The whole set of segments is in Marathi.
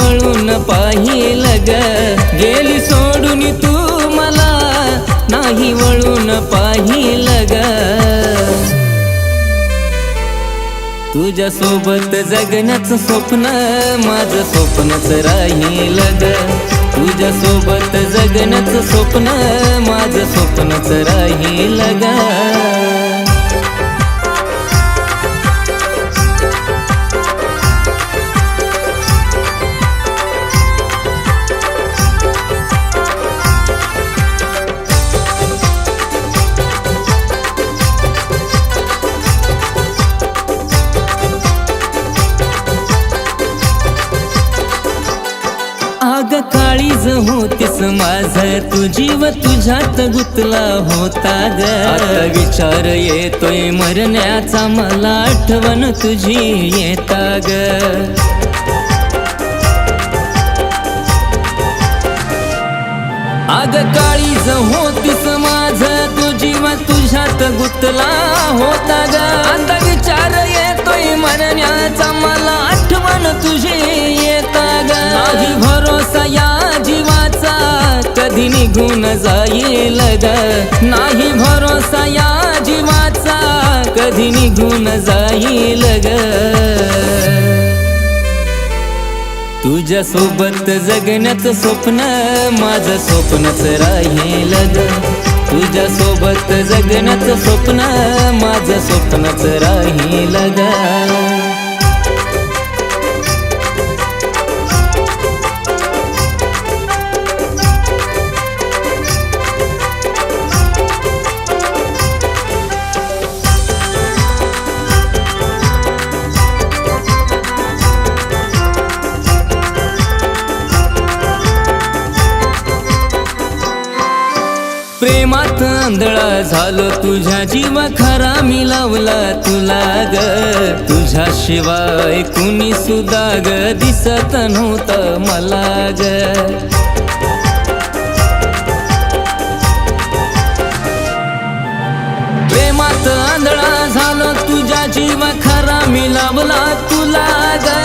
वळून पाहिल ग, गेली सोडून तू मला नाही वळून पाहिल ग. तुझ्या सोबत जगण्याचं स्वप्न माझं स्वप्नच राहील ग. तुझ्या सोबत जगण्याचं स्वप्न माझं स्वप्नच राहील ग. आग काळीज होतीस माझ, तू जीव तुझ्यात गुतला होता ग. आता विचार येतोय मरण्याचा, मला आठवण तुझी येता ग. आग काळीज होतीस माझ, तू जीव तुझ्यात गुतला होता ग. आता विचार येतोय मरण्याचा, मला आठवण तुझी येता ग. नाही भरोसा या जीवाचा, कधी निघून जाईल ग. नाही भरोसा या जीवाचा, कधी निघून जाईल ग. तुझ्या सोबत जगण्याचं स्वप्न माझं स्वप्नच राहील ग. तुझ्या सोबत जगण्याचं स्वप्न माझं स्वप्नच राहील ग. प्रेमात आंधळा झालो तुझ्या जीवा खरा मी लावला तुला ग. तुझ्याशिवाय कुणी सुद्धा ग दिसत नव्हतं मला ग. प्रेमात आंधळा झालो तुझ्या जीवा खरा मी लावला तुला ग.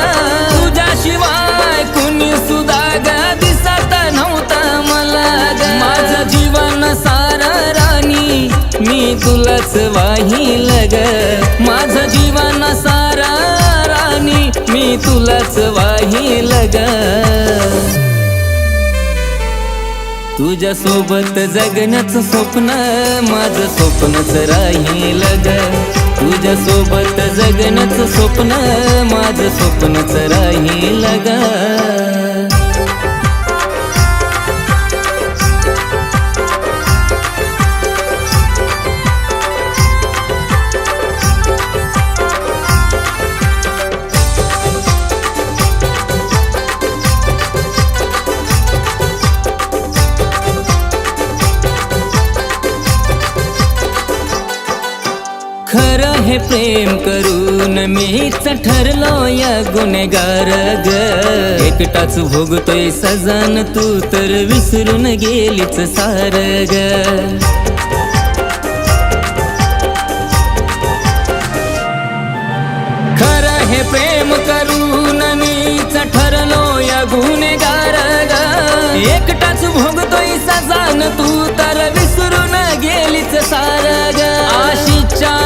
तुझ्याशिवाय कुणी सुद्धा ग दिसत नव्हतं मला ग. माझं जीवन सारा राणी मी तुलाच वाहील ग. माझं जीवन सारा राणी मी तुलाच वाहील ग. तुझ्या सोबत जगण्याचं स्वप्न माझं स्वप्नच राहील ग. तुझ्या सोबत जगण्याचं स्वप्न माझं स्वप्नच राहील ग. खरं हे प्रेम करून मीच ठरलो या गुन्हेगार ग. एकटाच भोगतोय सजन तू तर विसरून गेलीच सार ग. खरं हे प्रेम करून मीच ठरलो या गुन्हेगार ग. एकटाच भोगतोय सजन तू तर विसरून गेलीच सार ग. आशीच्या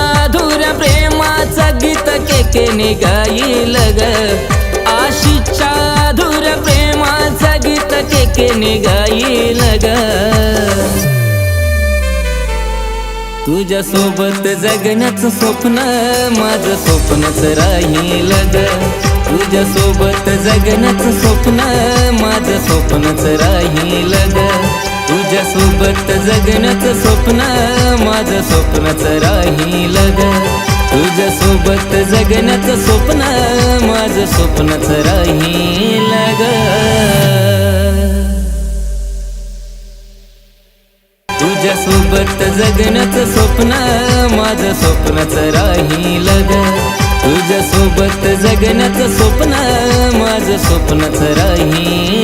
प्रेमाचं गीत केकेने गाईल ग. आशीच्या धुर प्रेमाचं गीत केकेने गाईल ग. तुझ्या सोबत जगण्याचं स्वप्न माझं स्वप्नच राहील ग. तुझ्या सोबत जगण्याचं स्वप्न माझं स्वप्नच राहील ग. तुझ्या सोबत जगण्याचं स्वप्न माझं स्वप्नच राहील ग. तुझ्या सोबत जगण्याचं स्वप्न माझं स्वप्नच राहील ग. तुझ्या सोबत जगण्याचं स्वप्न माझं स्वप्नच राहील ग. तुझ्या सोबत जगण्याचं स्वप्न माझं स्वप्नच राहील.